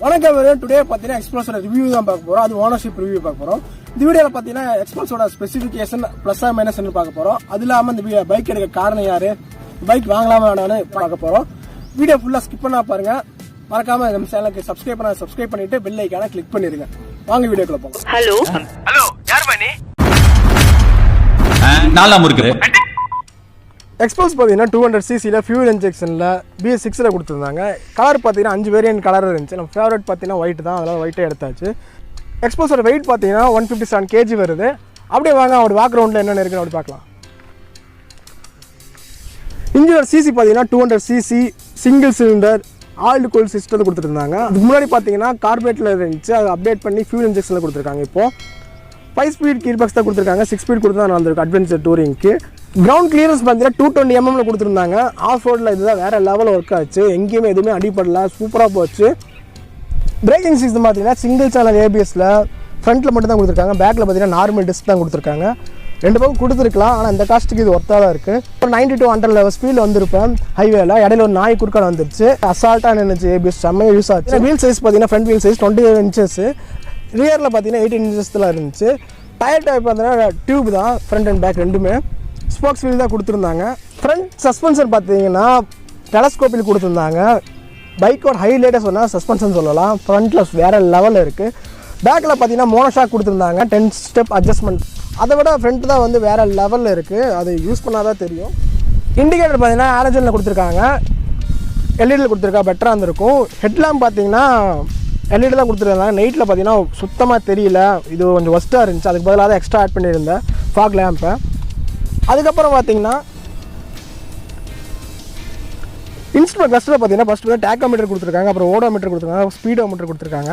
வணக்கம் டுடே பார்த்தீங்கன்னா எக்ஸ்பல்ஸோட ரிவ்யூ தான் பார்க்க போறோம். அது ஓனர்ஷிப் ரிவ்யூ பார்க்க போறோம். இந்த வீடியோவில் பார்த்தீங்கன்னா எக்ஸ்பல்ஸோட ஸ்பெசிஃபிகேஷன் ப்ளஸ் ஆர் மைனஸ் பார்க்க போறோம். அது இல்லாமல் இந்த பைக் எடுக்க காரணம் யாரு, பைக் வாங்கலாமா வேணான்னு பார்க்க போறோம். வீடியோ ஃபுல்லாக ஸ்கிப் பண்ணா பாருங்க. மறக்காம நம்ம சேனலுக்கு சப்ஸ்கிரைப் பண்ணிட்டு பெல் ஐக்கான கிளிக் பண்ணிருங்க. வாங்க வீடியோக்குள்ள போகலாம். ஹலோ யார் பண்ணி நாலாம் முருக்கு எக்ஸ்பல்ஸ் பார்த்தீங்கன்னா 200cc ஃபியூல் இன்ஜெக்ஷனில் BS6 கொடுத்துருந்தாங்க. கலர் பார்த்தீங்கன்னா 5 வேரியன்ட் கலர் இருந்துச்சு. நம்ம ஃபேவரட் பார்த்தீங்கன்னா ஒயிட் தான், அதனால் ஒயிட்டே எடுத்தாச்சு. எக்ஸ்பல்ஸோட வெயிட் பார்த்தீங்கன்னா 157 kg வருது. அப்படியே வாங்க அவரோட பேக்ரவுண்டில் என்னென்ன இருக்குன்னு அப்படி பார்க்கலாம். இன்ஜினோட சிசி பார்த்தீங்கன்னா 200cc single cylinder oil cool சிஸ்டத்தில் கொடுத்துருந்தாங்க. அதுக்கு முன்னாடி பார்த்தீங்கன்னா கார்பரேட்டில் இருந்துச்சு, அதை அப்டேட் பண்ணி ஃபியூல் இன்ஜெக்ஷனில் கொடுத்துருக்காங்க. இப்போது 5 ஸ்பீட் கீர் பாக்ஸ் தான் கொடுத்துருக்காங்க. 6 ஸ்பீட் கொடுத்து தான் நடந்திருக்கு அட்வென்ச்சர் டூரிங்க்கு. கிரவுண்ட் கிளியரன்ஸ் பார்த்தீங்கன்னா 220 mm கொடுத்துருந்தாங்க. ஆஃப் ரோடில் இதுதான் வேறு லெவல் ஒர்க் ஆச்சு. எங்கேயுமே எதுவுமே அடிப்படல, சூப்பராக போச்சு. பிரேக்கிங் சிஸ்டம் பார்த்தீங்கன்னா சிங்கிள் சேனல் ABSல ஃப்ரண்ட்டில் மட்டும் தான் கொடுத்துருக்காங்க. பேக்கில் பார்த்தீங்கன்னா நார்மல் டிஸ்க் தான் கொடுத்துருக்காங்க. 2 பக்கம் கொடுத்துருக்கலாம், ஆனால் இந்த காஸ்ட்டுக்கு இது ஒர்த்தாக தான் இருக்குது. ஒரு 90 to 100 level ஸ்பீடில் வந்திருப்பேன் ஹைவேல. இடையில ஒரு நாய் குறுக்கான வந்துருச்சு. அசால்ட்டாக நின்றுச்சு. ABS செம்மையாக யூஸ் ஆச்சு. வீல் சைஸ் பார்த்தீங்கன்னா ஃப்ரண்ட் வீல் சைஸ் 28 inches, ரியரில் பார்த்தீங்கன்னா 18 inches இருந்துச்சு. டயர் டைப் பார்த்தீங்கன்னா டியூப் தான், ஃப்ரண்ட் அண்ட் பேக் ரெண்டுமே. ஸ்போக்ஸ் வீல் தான் கொடுத்துருந்தாங்க. ஃப்ரண்ட் சஸ்பென்ஷன் பார்த்தீங்கன்னா டெலஸ்கோப்பில் கொடுத்துருந்தாங்க. பைக்கோட ஹைலைட்டாக சொன்னால் சஸ்பென்ஷன் சொல்லலாம். ஃப்ரண்ட்டில் வேறு லெவலில் இருக்குது. பேக்கில் பார்த்தீங்கன்னா மோனோஷாக் கொடுத்துருந்தாங்க, 10 step அட்ஜஸ்ட்மெண்ட். அதை விட ஃப்ரண்ட் தான் வந்து வேறு லெவலில் இருக்குது. அது யூஸ் பண்ணால் தான் தெரியும். இண்டிகேட்டர் பார்த்தீங்கன்னா ஆலஜனில் கொடுத்துருக்காங்க, எல்இடியில் கொடுத்துருக்கா பெட்டராக இருந்திருக்கும். ஹெட்லாம்ப் பார்த்தீங்கன்னா எல்இடி தான் கொடுத்துருந்தாங்க. நைட்டில் பார்த்தீங்கன்னா சுத்தமாக தெரியல, இது கொஞ்சம் ஒஸ்ட்டாக இருந்துச்சு. அதுக்கு பதிலாக தான் எக்ஸ்ட்ரா ஆட் பண்ணியிருந்தேன் ஃபாக் லேம்பை. அதுக்கப்புறம் பார்த்தீங்கன்னா இன்ஸ்ட்ருமெண்ட் கிளஸ்டரில் பார்த்தீங்கன்னா ஃபஸ்ட்டு வந்து டேக்கோமீட்டர் கொடுத்துருக்காங்க, அப்புறம் ஓடோமீட்டர் கொடுத்துருக்காங்க, ஸ்பீடோமீட்டர் கொடுத்துருக்காங்க.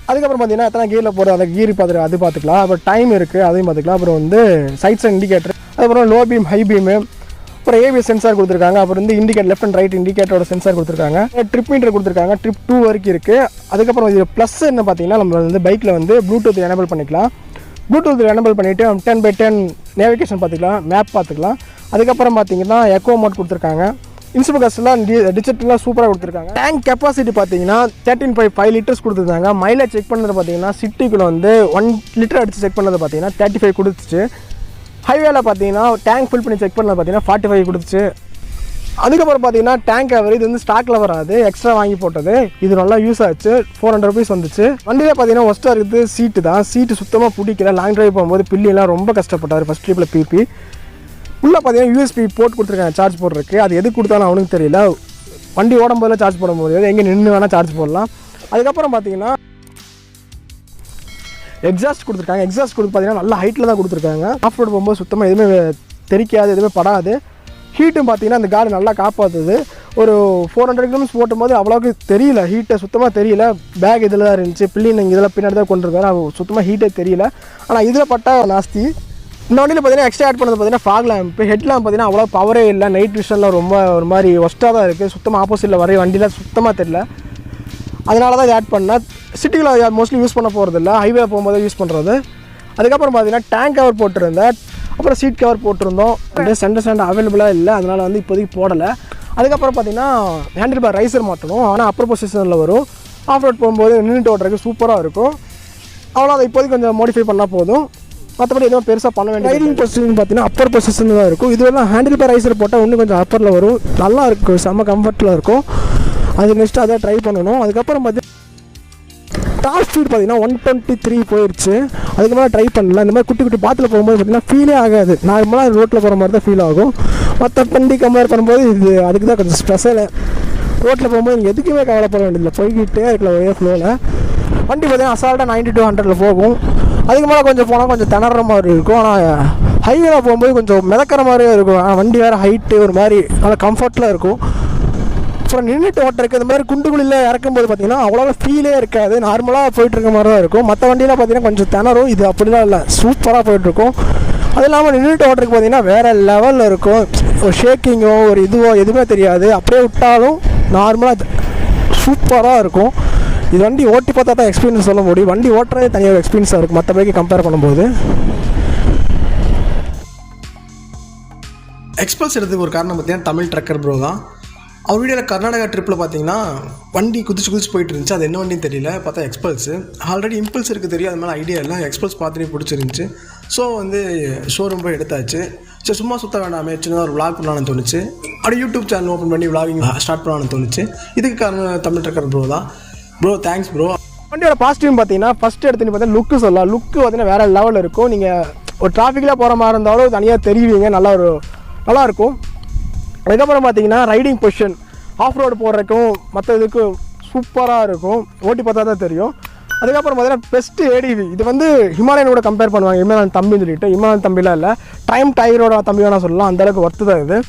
அதுக்கப்புறம் பார்த்தீங்கன்னா எத்தனை கீரில் போகிற அந்த கீர் அது பார்த்துக்கலாம். அப்புறம் டைம் இருக்குது, அதையும் பார்த்துக்கலாம். அப்புறம் வந்து சைட்ஸ் இண்டிகேட்டர், அதுக்கப்புறம் லோ பீம் ஹை பீமு, அப்புறம் ABS சென்சார் கொடுத்துருக்காங்க. அப்புறம் வந்து இண்டிகேட்டர் லெஃப்ட் அண்ட் ரைட் இண்டிகேட்டரோட சென்சார் கொடுத்துருக்காங்க. ட்ரிப் மீட்டர் கொடுத்துருக்காங்க, ட்ரிப் 2 வரைக்கும் இருக்குது. அதுக்கப்புறம் இது ப்ளஸ் என்ன பார்த்தீங்கன்னா நம்ம வந்து பைக்கில் வந்து ப்ளூடூத் எனேபிள் பண்ணிக்கலாம். ப்ளூடூத் எனேபிள் பண்ணிவிட்டு 10/10 நேவிகேஷன் பார்த்துக்கலாம், மேப் பார்த்துக்கலாம். அதுக்கப்புறம் பார்த்தீங்கன்னா எக்கோ மோட் கொடுத்துருக்காங்க. இன்ஸ்ட்ருமெண்ட் கிளஸ்டர்லாம் டிஜிட்டலாக சூப்பராக கொடுத்துருக்காங்க. டேங்க் கெப்பாசிட்டி பார்த்தீங்கன்னா 13.5 liters கொடுத்துருந்தாங்க. மைலேஜ் செக் பண்ணது பார்த்தீங்கன்னா சிட்டிக்குள்ள வந்து 1 liter அடித்து செக் பண்ணது பார்த்தீங்கன்னா 35 கொடுத்துச்சு. ஹைவேல பார்த்தீங்கன்னா டேங்க் ஃபில் பண்ணி செக் பண்ணது பார்த்தீங்கன்னா 45 கொடுத்துச்சு. அதுக்கப்புறம் பார்த்தீங்கன்னா டேங்க் கவர் இது வந்து ஸ்டாக்கில் வராது, எக்ஸ்ட்ரா வாங்கி போட்டது. இது நல்லா யூஸ் ஆச்சு. 400 rupees வந்துச்சு. வண்டியில் பார்த்தீங்கன்னா ஒஸ்ட்டாக இருக்குது சீட்டு தான். சீட்டு சுத்தமாக பிடிக்கல. லாங் ட்ரைவ் போகும்போது பில்லியெல்லாம் ரொம்ப கஷ்டப்பட்டார் ஃபஸ்ட் ட்ரிப்பில். PP உள்ளே பார்த்தீங்கன்னா USB போர்ட் கொடுத்துருக்காங்க சார்ஜ் போடுறதுக்கு. அது எது கொடுத்தாலும் அவனுக்கு தெரியல. வண்டி ஓடும் போதில் சார்ஜ் போட முடியாது, எங்கே நின்று வேணால் சார்ஜ் போடலாம். அதுக்கப்புறம் பார்த்தீங்கன்னா எக்ஸாஸ்ட் கொடுத்துருக்காங்க. எக்ஸாஸ்ட் பார்த்தீங்கன்னா நல்ல ஹைட்டில் தான் கொடுத்துருக்காங்க. ஆஃப் ரோடு போகும்போது சுத்தமாக எதுவுமே தெரிக்காது, எதுவுமே படாது. ஹீட்டும் பார்த்தீங்கன்னா அந்த காடு நல்லா காப்பாற்றுது. ஒரு 400 km போட்டும்போது அவ்வளோக்கு தெரியல, ஹீட்டை சுத்தமாக தெரியல. பேக் இதில் தான் இருந்துச்சு, பில்லின் இதெல்லாம் பின்னாடி தான் கொண்டு இருக்காரு, சுத்தமாக ஹீட்டே தெரியல. ஆனால் இதில் பட்டால் நாஸ்தி. இந்த வண்டியில் பார்த்தீங்கன்னா எக்ஸ்ட்ரா ஆட் பண்ணது பார்த்தீங்கன்னா ஃபாக் லேம்ப். ஹெட்லாம்ப் பார்த்தீங்கன்னா அவ்வளோ பவரே இல்லை. நைட் விஷனில் ரொம்ப ஒரு மாதிரி ஒஸ்ட்டாக தான் இருக்குது. சுத்தமாக ஆப்போசிட்டில் வரைய வண்டியில் சுத்தமாக தெரியல. அதனால தான் இது ஆட் பண்ணேன். சிட்டியில் மோஸ்ட்லி யூஸ் பண்ண போகிறதில்ல, ஹைவே போகும்போது யூஸ் பண்ணுறது. அதுக்கப்புறம் பார்த்தீங்கன்னா டேங்க் கவர் போட்டிருந்தேன், அப்புறம் சீட் கவர் போட்டிருந்தோம். சென்டர் ஸ்டாண்ட் அவைலபிளாக இல்லை, அதனால் வந்து இப்போதைக்கு போடலை. அதுக்கப்புறம் பார்த்தீங்கன்னா ஹேண்டில் பார் ரைசர் மாற்றணும், ஆனால் அப்பர் பொசிஷனில் வரும். ஆஃப் ரோட் போகும்போது நின்றுட்டு ஓட்டுறதுக்கு சூப்பராக இருக்கும். அவ்வளோ அதை இப்போதைக்கு கொஞ்சம் மாடிஃபை பண்ணால் போதும். மற்றபடி எதுவும் பெருசாக பண்ண வேண்டிய. ரைடிங் பொசிஷன் பார்த்தீங்கன்னா அப்பர் பொசிஷன் தான் இருக்கும். இதுவெல்லாம் ஹேண்டில் பார் ரைசர் போட்டால் இன்னும் கொஞ்சம் அப்பரில் வரும், நல்லா இருக்கும், செம்ம கம்ஃபர்ட்டில் இருக்கும். அது நெக்ஸ்ட்டு அதை ட்ரை பண்ணணும். அதுக்கப்புறம் பார்த்தீங்கன்னா டாப் ஸ்பீட் பார்த்தீங்கன்னா 123 போயிடுச்சு. அதுக்கு மேலே ட்ரை பண்ணல. இந்த மாதிரி குட்டி குட்டி பாத்தில் போகும்போது பார்த்தீங்கன்னா ஃபீலே ஆகாது. நார்மலாக ரோட்டில் போகிற மாதிரி தான் ஃபீல் ஆகும். மற்ற வண்டி கம்பேர் பண்ணும்போது இது அதுக்கு தான் கொஞ்சம் ஸ்பெஷலு. ரோட்டில் போகும்போது நீங்கள் எதுக்குமே கவலைப்பட வேண்டியதில்லை, போய்கிட்டே இருக்கல ஒரே ஃப்ளோவில். வண்டி பார்த்தீங்கன்னா அசால்ட்டாக 90 to 100 போகும். அதுக்கு மேலே கொஞ்சம் போனால் கொஞ்சம் திணற மாதிரி இருக்கும். ஆனால் ஹைவேல போகும்போது கொஞ்சம் மிதக்கிற மாதிரியே இருக்கும். ஆனால் வண்டி வேறு ஹைட்டு ஒரு மாதிரி நல்லா கம்ஃபர்ட்டில் இருக்கும். அப்புறம் நின்றுட்டு ஓட்டுறதுக்கு இந்த மாதிரி குண்டுகுழியில் இறக்கும்போது பார்த்தீங்கன்னா அவ்வளோ ஃபீலே இருக்காது, நார்மலாக போயிட்டுருக்க மாதிரி தான் இருக்கும். மற்ற வண்டியில் பார்த்தீங்கன்னா கொஞ்சம் திணறும், இது அப்படிலாம் இல்லை, சூப்பராக போயிட்டுருக்கும். அது இல்லாமல் நின்றுட்டு ஓட்டுறதுக்கு பார்த்தீங்கன்னா வேறு லெவலில் இருக்கும். ஒரு ஷேக்கிங்கோ ஒரு இதுவோ எதுவுமே தெரியாது. அப்படியே விட்டாலும் நார்மலாக சூப்பராக இருக்கும். இது வண்டி ஓட்டி பார்த்தா தான் எக்ஸ்பீரியன்ஸ் சொல்ல முடியும். வண்டி ஓட்டுறதே தனியாக எக்ஸ்பீரியன்ஸாக இருக்கும் மற்ற பைக்கு கம்பேர் பண்ணும்போது. எக்ஸ்பல்ஸ் எடுத்துக்கு ஒரு காரணம் பார்த்தீங்கன்னா தமிழ் ட்ரக்கர் ப்ரோ தான். அவர் வீடியோவில் கர்நாடகா ட்ரிப்பில் பார்த்தீங்கன்னா வண்டி குதிச்சு போயிட்டு இருந்துச்சு. அது என்ன வண்டின்னு தெரியல. பார்த்தா எக்ஸ்பல்ஸு. ஆல்ரெடி இம்பல்ஸ் இருக்குது தெரியும், அது மேலே ஐடியா இல்லை. எக்ஸ்பல்ஸ் பார்த்துட்டு பிடிச்சிருந்துச்சு. ஸோ வந்து ஷோரூம் போய் எடுத்தாச்சு. சரி சும்மா சுற்ற வேண்டாமே, சின்னதாக ஒரு விளாக் பண்ணலான்னு தோணுச்சு. அப்படியே யூடியூப் சேனல் ஓப்பன் பண்ணி விளாகிங் ஸ்டார்ட் பண்ணலான்னு தோணுச்சு. இதுக்கு காரணம் தமிழ் ட்ரக்கர் ப்ரோ தான். Bro thanks bro. வண்டியோட பாசிட்டிவ் பார்த்தீங்கன்னா ஃபஸ்ட்டு எடுத்துன்னு பார்த்தீங்கன்னா லுக்கு சொல்லலாம். லுக்கு பார்த்தீங்கன்னா வேறு லெவலில் இருக்கும். நீங்கள் ஒரு டிராஃபிக்கில் போகிற மாதிரி இருந்தாலும் தனியாக தெரிவிங்க, நல்லாயிருக்கும். அதுக்கப்புறம் பார்த்தீங்கன்னா ரைடிங் பொசிஷன் ஆஃப் ரோடு போடுறதுக்கும் மற்ற இதுக்கும் சூப்பராக இருக்கும். ஓட்டி பார்த்தா தான் தெரியும். அதுக்கப்புறம் பார்த்தீங்கன்னா பெஸ்ட்டு ஏடிவி. இது வந்து ஹிமாலயனோட கம்பேர் பண்ணுவாங்க. ஹிமாலயன் தம்பின்னு சொல்லிட்டு. ஹிமாலயன் தம்பிலாம் இல்லை, டைம் டயரோட தம்பி வேணால் சொல்லலாம். அந்தளவுக்கு ஒர்த்து தான் இது.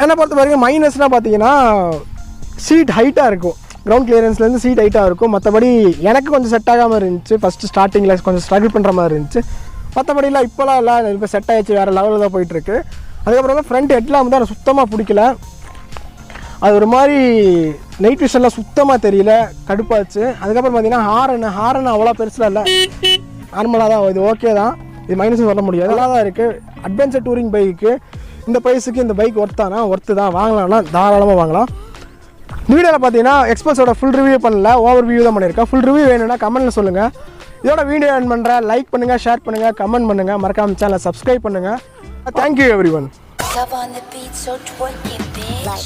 என்னை பொறுத்த வரைக்கும் மைனஸ்னால் பார்த்தீங்கன்னா சீட் ஹைட்டாக இருக்கும். கிரவுண்ட் கிளியரன்ஸ்லேருந்து சீட் ஹைட்டாக இருக்கும். மற்றபடி எனக்கு கொஞ்சம் செட் ஆகாமல் இருந்துச்சு. ஃபஸ்ட்டு ஸ்டார்டிங்கில் கொஞ்சம் ஸ்ட்ரகிள் பண்ணுற மாதிரி இருந்துச்சு. மற்றபடிலாம் இப்போலாம் இல்லை, இப்போ செட் ஆகிடுச்சு, வேறு லெவலில் தான் போயிட்டுருக்கு. அதுக்கப்புறம் தான் ஃப்ரண்ட் ஹெட்லாம் வந்து எனக்கு சுத்தமாக பிடிக்கல. அது ஒரு மாதிரி நைட் விஷன்லாம் சுத்தமாக தெரியல, கடுப்பாச்சு. அதுக்கப்புறம் பார்த்தீங்கன்னா ஹாரன் அவ்வளோ பெருசாக இல்லை, நார்மலாக தான். இது ஓகே தான், இது மைனஸும் சொல்ல முடியாது, நல்லா தான் இருக்குது. அட்வென்ச்சர் டூரிங் பைக்கு இந்த ப்ரைஸுக்கு இந்த பைக் ஒர்த்து தான், வாங்கலாம்னா தாராளமாக வாங்கலாம். இந்த வீடியோவில் பார்த்தீங்கன்னா எக்ஸ்பல்ஸோட ஃபுல் ரிவ்யூ பண்ணல, ஓவர் வியூ தான் பண்ணியிருக்கேன். ஃபுல் ரிவ்யூ வேணும்னா கமெண்ட்டில் சொல்லுங்கள். இதோட வீடியோ என் பண்ணுறேன். லைக் பண்ணுங்கள், ஷேர் பண்ணுங்கள், கமெண்ட் பண்ணுங்கள், மறக்காம சேனலை சப்ஸ்கிரைப் பண்ணுங்கள். Thank you everyone. Love on the beat, so twerk it, bitch.